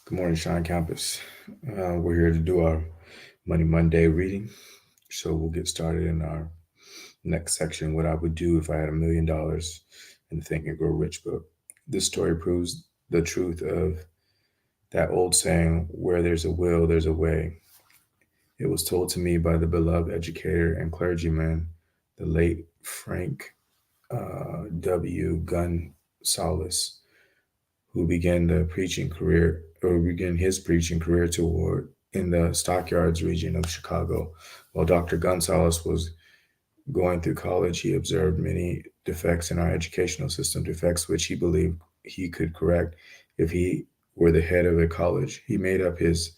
Good morning, Sean Campus. We're here to do our Money Monday reading. So we'll get started in our next section. What I would do if I had $1 million in the Think and Grow Rich book. This story proves the truth of that old saying, where there's a will, there's a way. It was told to me by the beloved educator and clergyman, the late Frank W. Gunsaulus, who began his preaching career toward in the Stockyards region of Chicago. While Dr. Gonzalez was going through college, he observed many defects in our educational system, defects which he believed he could correct if he were the head of a college. He made up his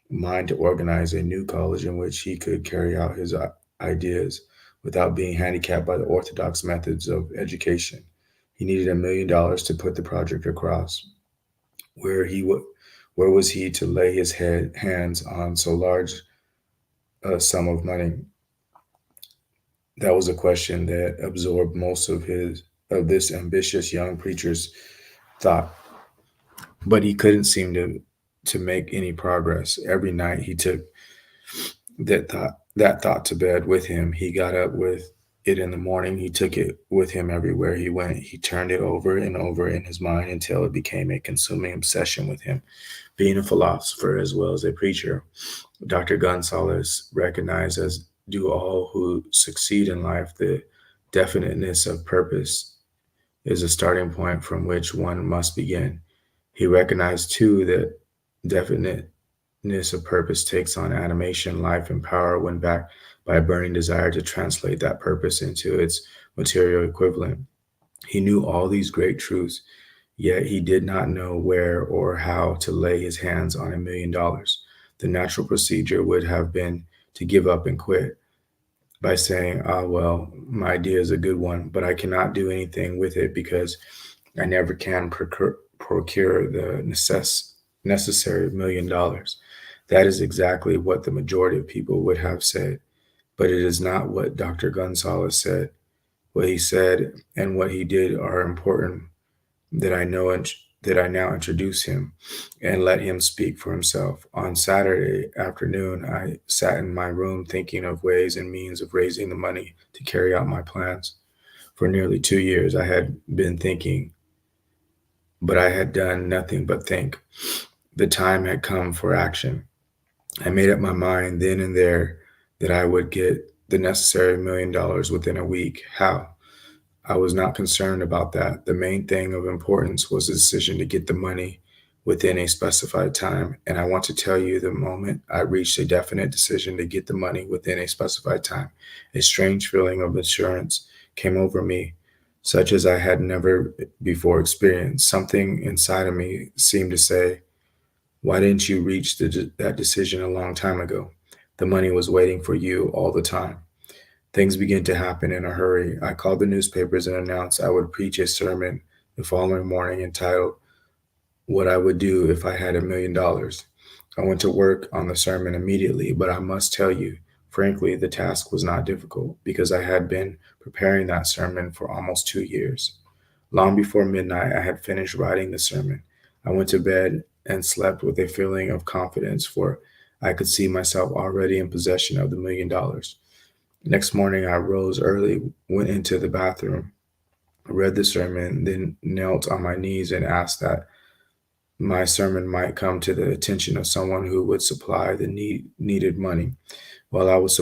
mind to organize a new college in which he could carry out his ideas without being handicapped by the orthodox methods of education. He needed $1 million to put the project across. Where he would, where was he to lay his hands on so large a sum of money? That was a question that absorbed most of this ambitious young preacher's thought. But he couldn't seem to make any progress. Every night he took that thought to bed with him. He got up with it in the morning. He took it with him everywhere he went. He turned it over and over in his mind until it became a consuming obsession with him. Being a philosopher as well as a preacher, Dr. Gonzalez recognized, as do all who succeed in life, the definiteness of purpose is a starting point from which one must begin. He recognized too that definiteness of purpose takes on animation, life, and power when backed by a burning desire to translate that purpose into its material equivalent. He knew all these great truths, yet he did not know where or how to lay his hands on $1 million. The natural procedure would have been to give up and quit by saying, well, my idea is a good one, but I cannot do anything with it because I never can procure the necessary $1 million. That is exactly what the majority of people would have said, but it is not what Dr. Gonzalez said. What he said and what he did are important that I know and that I now introduce him and let him speak for himself. On Saturday afternoon, I sat in my room thinking of ways and means of raising the money to carry out my plans. For nearly 2 years, I had been thinking, but I had done nothing but think. The time had come for action. I made up my mind then and there that I would get the necessary $1 million within a week. How? I was not concerned about that. The main thing of importance was the decision to get the money within a specified time. And I want to tell you, the moment I reached a definite decision to get the money within a specified time, a strange feeling of assurance came over me, such as I had never before experienced. Something inside of me seemed to say, why didn't you reach that decision a long time ago? The money was waiting for you all the time. Things began to happen in a hurry. I called the newspapers and announced I would preach a sermon the following morning entitled, What I Would Do If I Had $1 Million. I went to work on the sermon immediately, but I must tell you, frankly, the task was not difficult because I had been preparing that sermon for almost 2 years. Long before midnight, I had finished writing the sermon. I went to bed and slept with a feeling of confidence, for I could see myself already in possession of the $1 million. Next morning, I rose early, went into the bathroom, read the sermon, then knelt on my knees and asked that my sermon might come to the attention of someone who would supply the needed money. While I was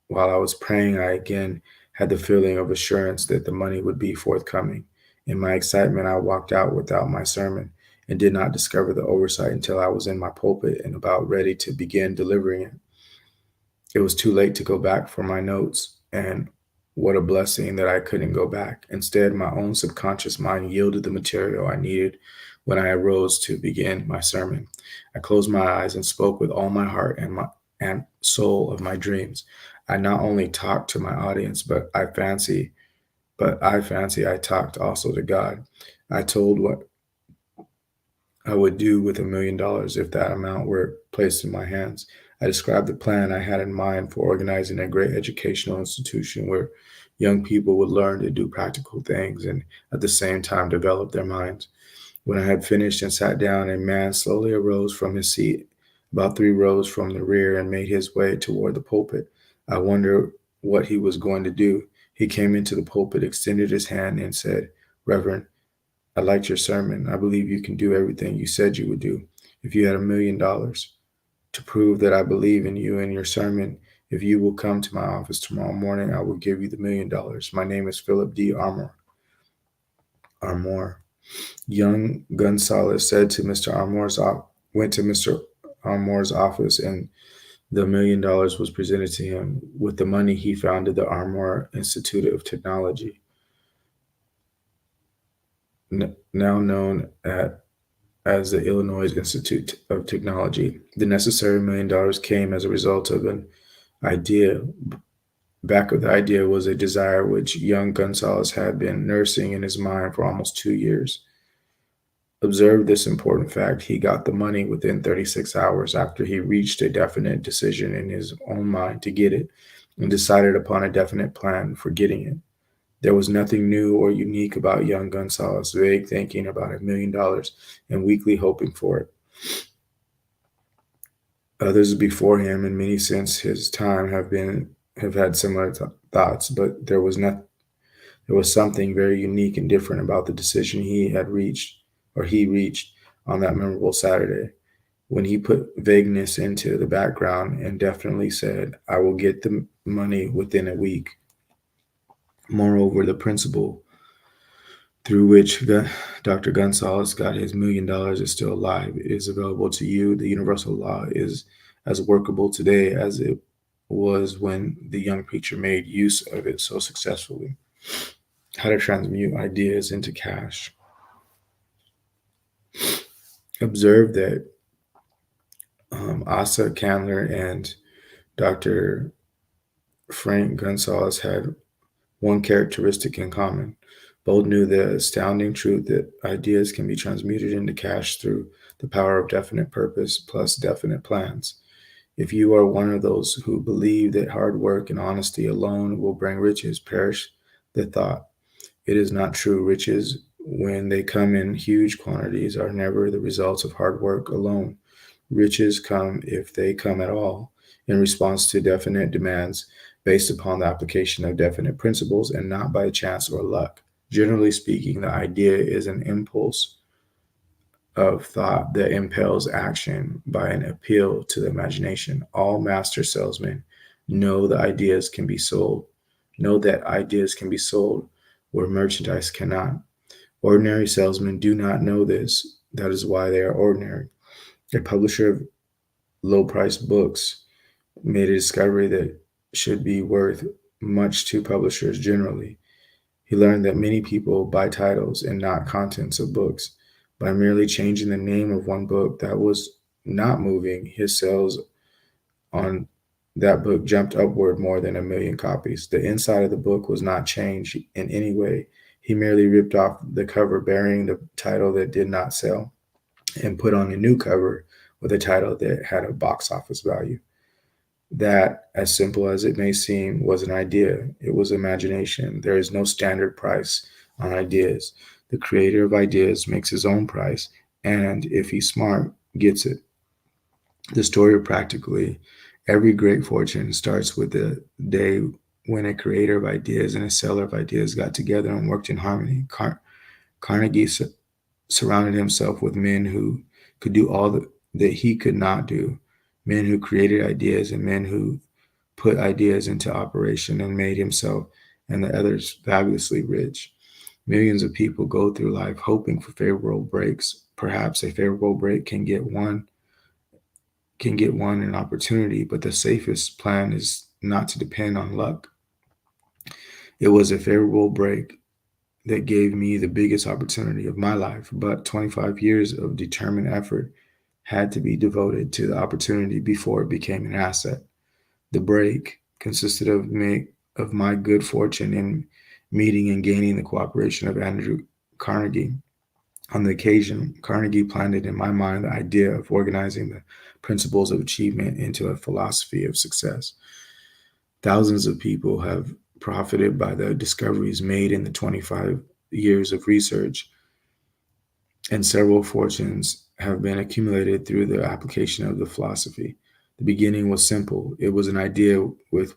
while I was praying, I again had the feeling of assurance that the money would be forthcoming. In my excitement, I walked out without my sermon and did not discover the oversight until I was in my pulpit and about ready to begin delivering it. It was too late to go back for my notes, and what a blessing that I couldn't go back. Instead, my own subconscious mind yielded the material I needed when I arose to begin my sermon. I closed my eyes and spoke with all my heart and soul of my dreams. I not only talked to my audience, but I fancy I talked also to God. I told what I would do with $1 million if that amount were placed in my hands. I described the plan I had in mind for organizing a great educational institution where young people would learn to do practical things and at the same time develop their minds. When I had finished and sat down, a man slowly arose from his seat, about 3 rows from the rear, and made his way toward the pulpit. I wondered what he was going to do. He came into the pulpit, extended his hand, and said, "Reverend, I liked your sermon. I believe you can do everything you said you would do. If you had $1 million to prove that I believe in you and your sermon, if you will come to my office tomorrow morning, I will give you the $1 million. My name is Philip D. Armour." Young Gonzalez said to Mr. Armour's went to Mr. Armour's office, and the $1 million was presented to him. With the money, he founded the Armour Institute of Technology, now known as the Illinois Institute of Technology. The necessary $1 million came as a result of an idea. Back of the idea was a desire which young Gonzalez had been nursing in his mind for almost 2 years. Observe this important fact: he got the money within 36 hours after he reached a definite decision in his own mind to get it and decided upon a definite plan for getting it. There was nothing new or unique about young Gonzalez' vague thinking about $1 million and weakly hoping for it. Others before him and many since his time have had similar thoughts, but there was something very unique and different about the decision he reached on that memorable Saturday, when he put vagueness into the background and definitely said, "I will get the money within a week." Moreover, the principle through which Dr. Gonzalez got his $1 million is still alive. It is available to you. The universal law is as workable today as it was when the young preacher made use of it so successfully. How to transmute ideas into cash. Observe that Asa Candler and Dr. Frank Gonzalez had one characteristic in common. Both knew the astounding truth that ideas can be transmuted into cash through the power of definite purpose plus definite plans. If you are one of those who believe that hard work and honesty alone will bring riches, perish the thought. It is not true. Riches, when they come in huge quantities, are never the results of hard work alone. Riches come, if they come at all, in response to definite demands based upon the application of definite principles and not by chance or luck. Generally speaking, the idea is an impulse of thought that impels action by an appeal to the imagination. All master salesmen know the ideas can be sold, know that ideas can be sold where merchandise cannot. Ordinary salesmen do not know this. That is why they are ordinary. A publisher of low priced books made a discovery that should be worth much to publishers generally. He learned that many people buy titles and not contents of books. By merely changing the name of one book that was not moving, his sales on that book jumped upward more than 1 million copies. The inside of the book was not changed in any way. He merely ripped off the cover bearing the title that did not sell and put on a new cover with a title that had a box office value. That, as simple as it may seem, was an idea. It was imagination. There is no standard price on ideas. The creator of ideas makes his own price, and if he's smart, gets it. The story of practically every great fortune starts with the day when a creator of ideas and a seller of ideas got together and worked in harmony. Carnegie surrounded himself with men who could do all that he could not do, men who created ideas and men who put ideas into operation and made himself and the others fabulously rich. Millions of people go through life hoping for favorable breaks. Perhaps a favorable break can get one an opportunity, but the safest plan is not to depend on luck. It was a favorable break that gave me the biggest opportunity of my life, but 25 years of determined effort had to be devoted to the opportunity before it became an asset. The break consisted of my good fortune in meeting and gaining the cooperation of Andrew Carnegie. On the occasion, Carnegie planted in my mind the idea of organizing the principles of achievement into a philosophy of success. Thousands of people have profited by the discoveries made in the 25 years of research and several fortunes have been accumulated through the application of the philosophy. The beginning was simple. It was an idea which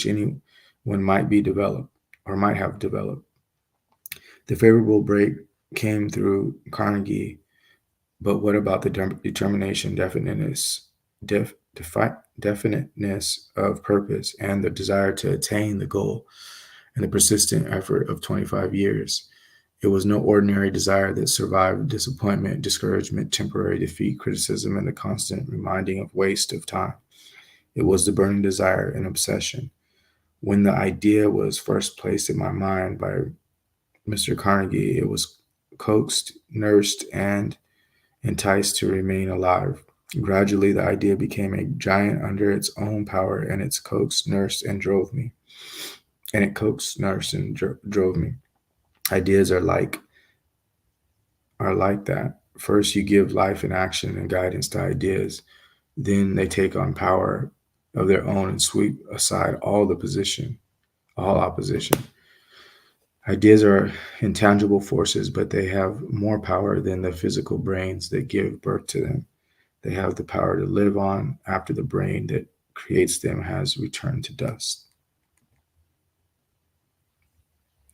anyone might be developed or might have developed. The favorable break came through Carnegie, but what about the determination, definiteness of purpose, and the desire to attain the goal, and the persistent effort of 25 years? It was no ordinary desire that survived disappointment, discouragement, temporary defeat, criticism, and the constant reminding of waste of time. It was the burning desire and obsession. When the idea was first placed in my mind by Mr. Carnegie, it was coaxed, nursed, and enticed to remain alive. Gradually, the idea became a giant under its own power, and it coaxed, nursed, and drove me. Drove me. Ideas are like that. First, you give life and action and guidance to ideas. Then they take on power of their own and sweep aside all opposition. Ideas are intangible forces, but they have more power than the physical brains that give birth to them. They have the power to live on after the brain that creates them has returned to dust.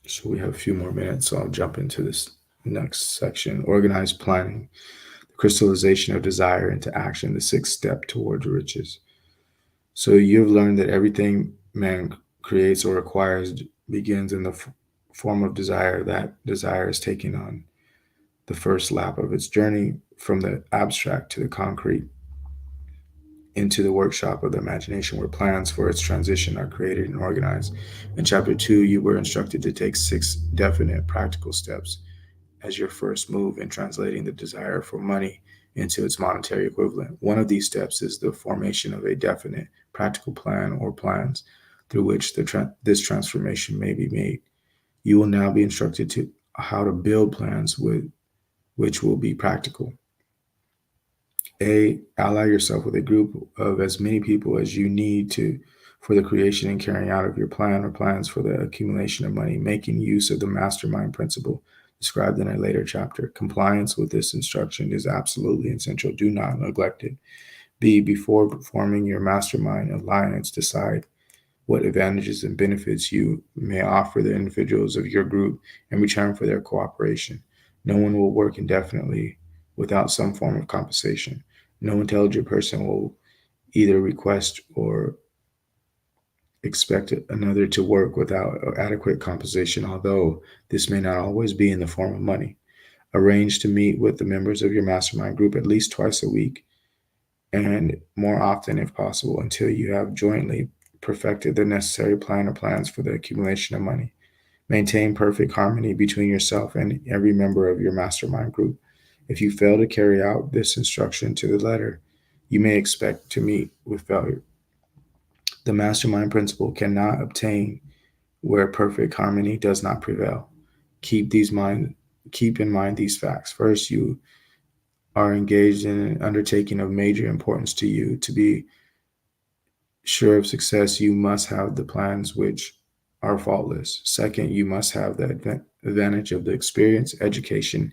So we have a few more minutes, so I'll jump into this next section. Organized planning, the crystallization of desire into action, the sixth step towards riches. So you've learned that everything man creates or acquires begins in the form of desire. That desire is taking on the first lap of its journey from the abstract to the concrete into the workshop of the imagination, where plans for its transition are created and organized. In chapter 2, you were instructed to take 6 definite practical steps as your first move in translating the desire for money into its monetary equivalent. One of these steps is the formation of a definite practical plan or plans through which this transformation may be made. You will now be instructed to how to build plans which will be practical. A. Ally yourself with a group of as many people as you need to for the creation and carrying out of your plan or plans for the accumulation of money, making use of the mastermind principle described in a later chapter. Compliance with this instruction is absolutely essential. Do not neglect it. B. Before forming your mastermind alliance, decide what advantages and benefits you may offer the individuals of your group in return for their cooperation. No one will work indefinitely without some form of compensation. No intelligent person will either request or expect another to work without adequate compensation, although this may not always be in the form of money. Arrange to meet with the members of your mastermind group at least twice a week and more often if possible until you have jointly perfected the necessary plan or plans for the accumulation of money. Maintain perfect harmony between yourself and every member of your mastermind group. If you fail to carry out this instruction to the letter, you may expect to meet with failure. The mastermind principle cannot obtain where perfect harmony does not prevail. Keep in mind these facts. First, you are engaged in an undertaking of major importance to you. To be sure of success, you must have the plans which are faultless. Second, you must have the advantage of the experience, education,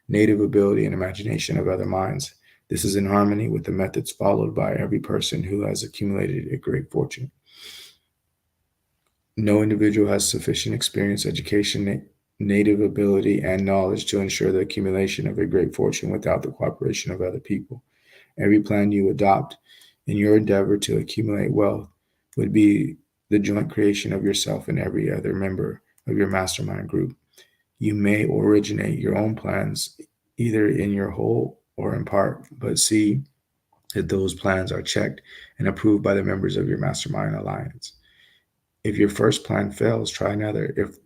native ability, and imagination of other minds. This is in harmony with the methods followed by every person who has accumulated a great fortune. No individual has sufficient experience, education, native ability, and knowledge to ensure the accumulation of a great fortune without the cooperation of other people. Every plan you adopt in your endeavor to accumulate wealth would be the joint creation of yourself and every other member of your mastermind group. You may originate your own plans either in your whole or in part, but see that those plans are checked and approved by the members of your mastermind alliance. If your first plan fails, try another. If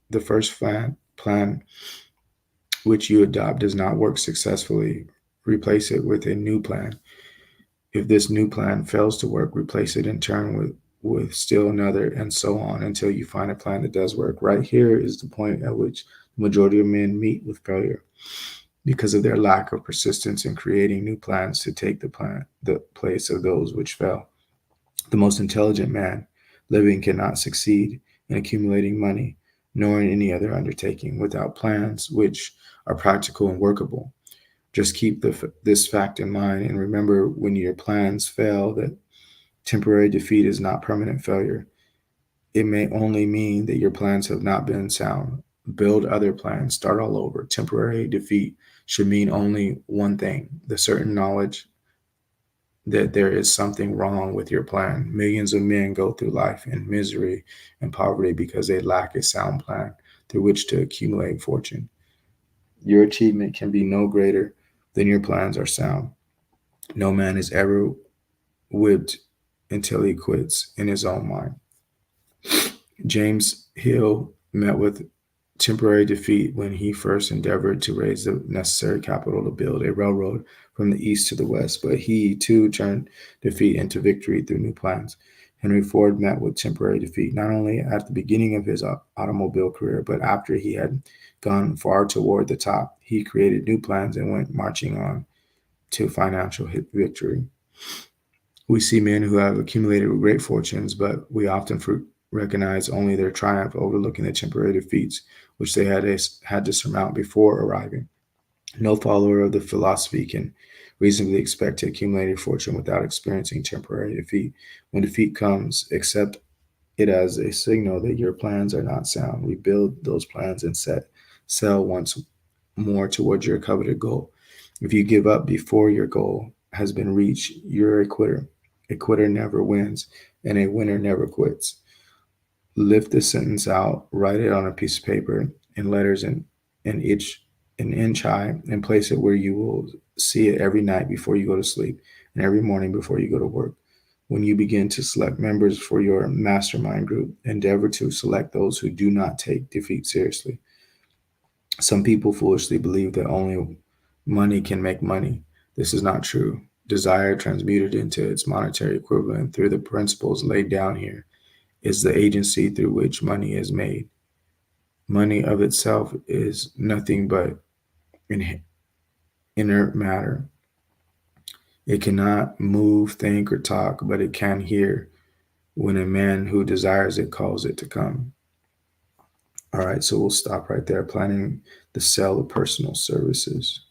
the first plan which you adopt does not work successfully, replace it with a new plan. If this new plan fails to work, replace it in turn with still another, and so on until you find a plan that does work. Right here is the point at which the majority of men meet with failure because of their lack of persistence in creating new plans to take the place of those which fail. The most intelligent man living cannot succeed in accumulating money nor in any other undertaking without plans which are practical and workable. Just keep this fact in mind and remember when your plans fail that temporary defeat is not permanent failure. It may only mean that your plans have not been sound. Build other plans, start all over. Temporary defeat should mean only one thing: the certain knowledge that there is something wrong with your plan. Millions of men go through life in misery and poverty because they lack a sound plan through which to accumulate fortune. Your achievement can be no greater than your plans are sound. No man is ever whipped until he quits in his own mind. James Hill met with temporary defeat when he first endeavored to raise the necessary capital to build a railroad from the east to the west, but he too turned defeat into victory through new plans. Henry Ford met with temporary defeat not only at the beginning of his automobile career, but after he had gone far toward the top. He created new plans and went marching on to financial victory. We see men who have accumulated great fortunes, but we often recognize only their triumph, overlooking the temporary defeats which they had to surmount before arriving. No follower of the philosophy can reasonably expect to accumulate a fortune without experiencing temporary defeat. When defeat comes, accept it as a signal that your plans are not sound. Rebuild those plans and sail once more towards your coveted goal. If you give up before your goal has been reached, you're a quitter. A quitter never wins, and a winner never quits. Lift the sentence out, write it on a piece of paper in letters an inch high, and place it where you will see it every night before you go to sleep and every morning before you go to work. When you begin to select members for your mastermind group, endeavor to select those who do not take defeat seriously. Some people foolishly believe that only money can make money. This is not true. Desire transmuted into its monetary equivalent through the principles laid down here is the agency through which money is made. Money of itself is nothing but inert matter. It cannot move, think, or talk, but it can hear when a man who desires it calls it to come. All right, so we'll stop right there. Planning the sale of personal services.